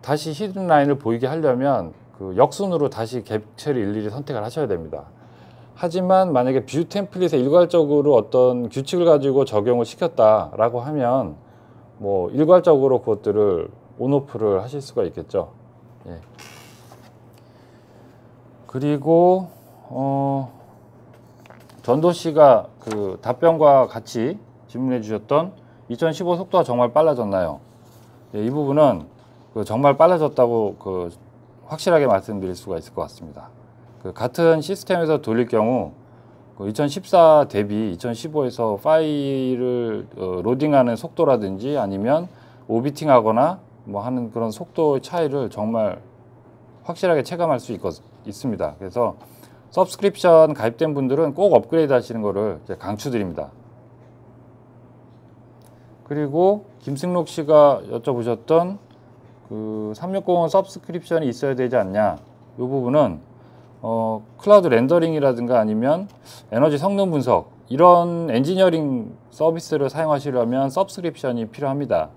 다시 히든 라인을 보이게 하려면 그 역순으로 다시 객체를 일일이 선택을 하셔야 됩니다. 하지만 만약에 뷰 템플릿에 일괄적으로 어떤 규칙을 가지고 적용을 시켰다라고 하면 뭐 일괄적으로 그것들을 온오프를 하실 수가 있겠죠. 예. 그리고 전도 씨가 그 답변과 같이 질문해 주셨던 2015 속도가 정말 빨라졌나요? 예, 이 부분은 그 정말 빨라졌다고 그 확실하게 말씀드릴 수가 있을 것 같습니다. 그 같은 시스템에서 돌릴 경우 그 2014 대비 2015에서 파일을 로딩하는 속도라든지 아니면 오비팅하거나 뭐 하는 그런 속도 차이를 정말 확실하게 체감할 수 있습니다. 그래서 서브스크립션 가입된 분들은 꼭 업그레이드 하시는 것을 강추드립니다. 그리고 김승록 씨가 여쭤보셨던 그 360은 서브스크립션이 있어야 되지 않냐, 이 부분은 클라우드 렌더링이라든가 아니면 에너지 성능 분석 이런 엔지니어링 서비스를 사용하시려면 서브스크립션이 필요합니다.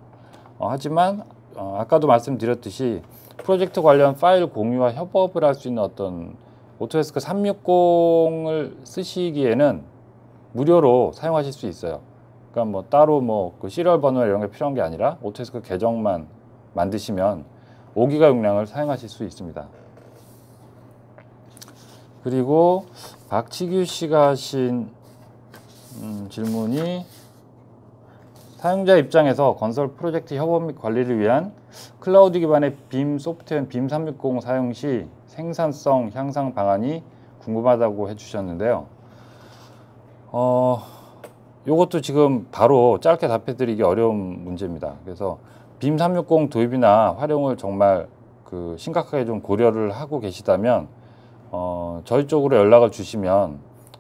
하지만 아까도 말씀드렸듯이 프로젝트 관련 파일 공유와 협업을 할 수 있는 어떤 오토데스크 360을 쓰시기에는 무료로 사용하실 수 있어요. 그러니까 뭐 따로 뭐 그 시리얼 번호 이런 게 필요한 게 아니라 오토데스크 계정만 만드시면 5기가 용량을 사용하실 수 있습니다. 그리고 박치규 씨가 하신 질문이 사용자 입장에서 건설 프로젝트 협업 및 관리를 위한 클라우드 기반의 빔 소프트웨어 빔 360 사용 시 생산성 향상 방안이 궁금하다고 해주셨는데요. 요것도 지금 바로 짧게 답해드리기 어려운 문제입니다. 그래서 빔 360 도입이나 활용을 정말 그 심각하게 좀 고려를 하고 계시다면 저희 쪽으로 연락을 주시면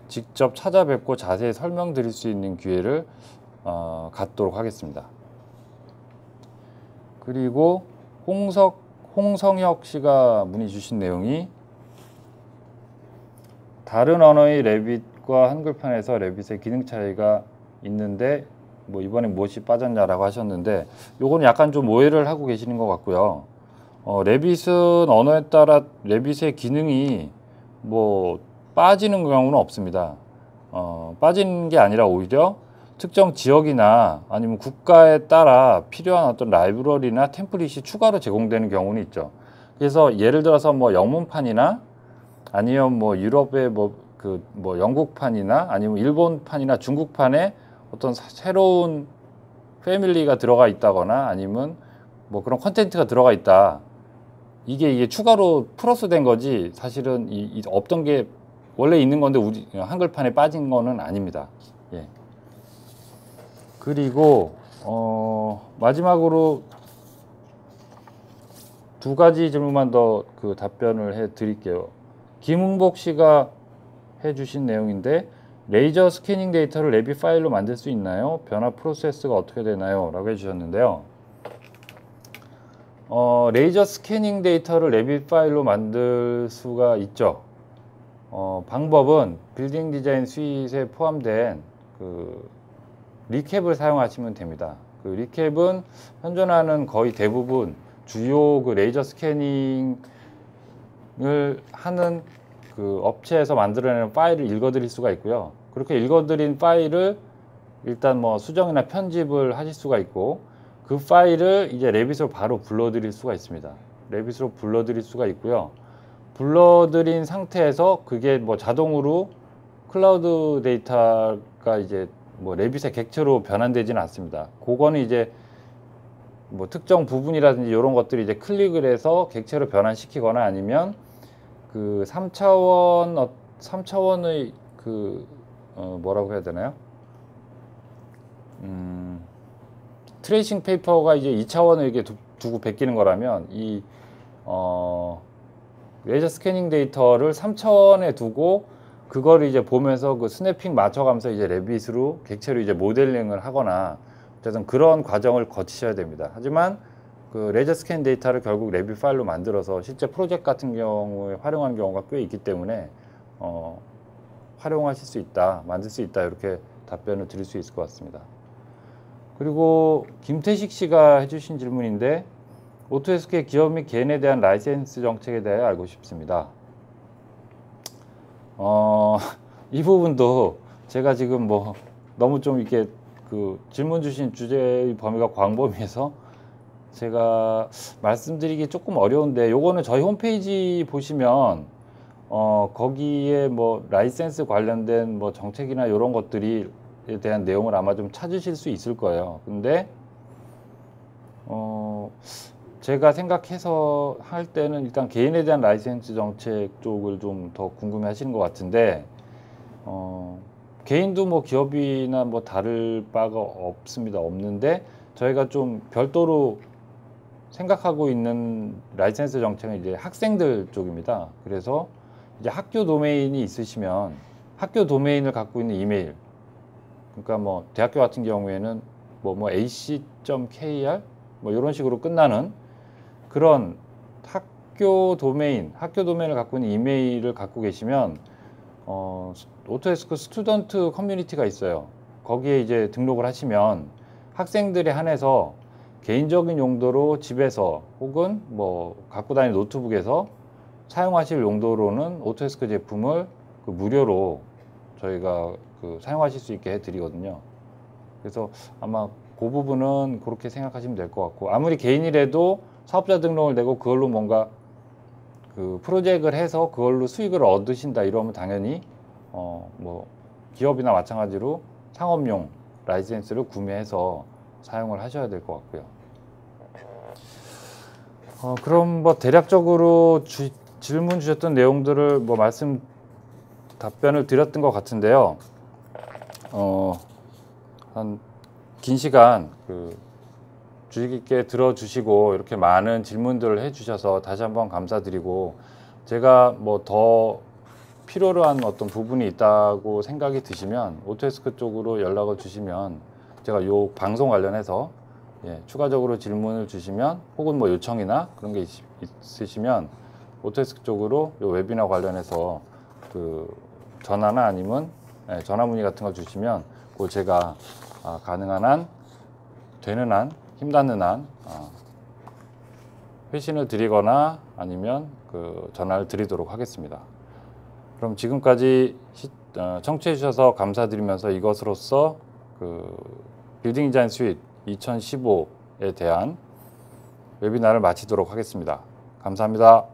직접 찾아뵙고 자세히 설명드릴 수 있는 기회를 갖도록 하겠습니다. 그리고 홍성혁 씨가 문의 주신 내용이 다른 언어의 레빗과 한글판에서 레빗의 기능 차이가 있는데 뭐 이번에 무엇이 빠졌냐라고 하셨는데, 요거는 약간 좀 오해를 하고 계시는 것 같고요. 레빗은 언어에 따라 레빗의 기능이 뭐 빠지는 경우는 없습니다. 빠지는 게 아니라 오히려 특정 지역이나 아니면 국가에 따라 필요한 어떤 라이브러리나 템플릿이 추가로 제공되는 경우는 있죠. 그래서 예를 들어서 뭐 영문판이나 아니면 뭐 유럽의 뭐 영국판이나 아니면 일본판이나 중국판에 어떤 새로운 패밀리가 들어가 있다거나 아니면 뭐 그런 컨텐츠가 들어가 있다. 이게 추가로 플러스 된 거지 사실은 없던 게 원래 있는 건데 우리 한글판에 빠진 거는 아닙니다. 예. 그리고 마지막으로 두 가지 질문만 더 그 답변을 해 드릴게요. 김흥복 씨가 해 주신 내용인데, 레이저 스캐닝 데이터를 레빗 파일로 만들 수 있나요? 변화 프로세스가 어떻게 되나요? 라고 해주셨는데요. 레이저 스캐닝 데이터를 레빗 파일로 만들 수가 있죠. 방법은 빌딩 디자인 스윗에 포함된 그 리캡을 사용하시면 됩니다. 그 리캡은 현존하는 거의 대부분 주요 그 레이저 스캐닝을 하는 그 업체에서 만들어내는 파일을 읽어드릴 수가 있고요. 그렇게 읽어드린 파일을 일단 뭐 수정이나 편집을 하실 수가 있고, 그 파일을 이제 레빗으로 바로 불러드릴 수가 있습니다. 레빗으로 불러드릴 수가 있고요. 불러드린 상태에서 그게 뭐 자동으로 클라우드 데이터가 이제 뭐 레빗의 객체로 변환되지는 않습니다. 그거는 이제 뭐 특정 부분이라든지 이런 것들이 이제 클릭을 해서 객체로 변환시키거나 아니면 그 3차원의 그 뭐라고 해야 되나요? 트레이싱 페이퍼가 이제 2차원을 이렇게 두고 베끼는 거라면 이 레이저 스캐닝 데이터를 3차원에 두고 그거를 이제 보면서 그 스냅핑 맞춰가면서 이제 레빗으로 객체로 이제 모델링을 하거나 어쨌든 그런 과정을 거치셔야 됩니다. 하지만 그 레이저 스캔 데이터를 결국 레빗 파일로 만들어서 실제 프로젝트 같은 경우에 활용하는 경우가 꽤 있기 때문에 활용하실 수 있다, 만들 수 있다, 이렇게 답변을 드릴 수 있을 것 같습니다. 그리고 김태식 씨가 해주신 질문인데, 오토데스크의 기업 및 개인에 대한 라이센스 정책에 대해 알고 싶습니다. 이 부분도 제가 지금 뭐 너무 좀 이렇게 그 질문 주신 주제의 범위가 광범위해서 제가 말씀드리기 조금 어려운데, 요거는 저희 홈페이지 보시면 거기에 뭐 라이센스 관련된 뭐 정책이나 이런 것들이 에 대한 내용을 아마 좀 찾으실 수 있을 거예요. 근데 제가 생각해서 할 때는 일단 개인에 대한 라이센스 정책 쪽을 좀 더 궁금해 하시는 것 같은데, 개인도 뭐 기업이나 뭐 다를 바가 없습니다. 없는데 저희가 좀 별도로 생각하고 있는 라이센스 정책은 이제 학생들 쪽입니다. 그래서 이제 학교 도메인이 있으시면 학교 도메인을 갖고 있는 이메일, 그러니까 뭐 대학교 같은 경우에는 뭐 ac.kr 뭐 이런 식으로 끝나는 그런 학교 도메인을 갖고 있는 이메일을 갖고 계시면 오토데스크 스튜던트 커뮤니티가 있어요. 거기에 이제 등록을 하시면 학생들에 한해서 개인적인 용도로 집에서 혹은 뭐 갖고 다니는 노트북에서 사용하실 용도로는 오토데스크 제품을 무료로 저희가 사용하실 수 있게 해드리거든요. 그래서 아마 그 부분은 그렇게 생각하시면 될 것 같고, 아무리 개인이라도 사업자 등록을 내고 그걸로 뭔가 프로젝트를 해서 그걸로 수익을 얻으신다 이러면 당연히 뭐 기업이나 마찬가지로 상업용 라이센스를 구매해서 사용을 하셔야 될 것 같고요. 그럼 뭐 대략적으로 질문 주셨던 내용들을 뭐 답변을 드렸던 것 같은데요. 한 긴 시간 주의 깊게 들어주시고 이렇게 많은 질문들을 해주셔서 다시 한번 감사드리고, 제가 뭐 더 필요로 한 어떤 부분이 있다고 생각이 드시면 오토데스크 쪽으로 연락을 주시면 제가 요 방송 관련해서 추가적으로 질문을 주시면 혹은 뭐 요청이나 그런 게 있으시면 오토데스크 쪽으로 요 웨비나 관련해서 전화나 아니면 전화 문의 같은 거 주시면 제가 가능한 한, 되는 한, 힘닿는 한 회신을 드리거나 아니면 전화를 드리도록 하겠습니다. 그럼 지금까지 청취해 주셔서 감사드리면서 이것으로써 빌딩 디자인 스윗 2015에 대한 웨비나를 마치도록 하겠습니다. 감사합니다.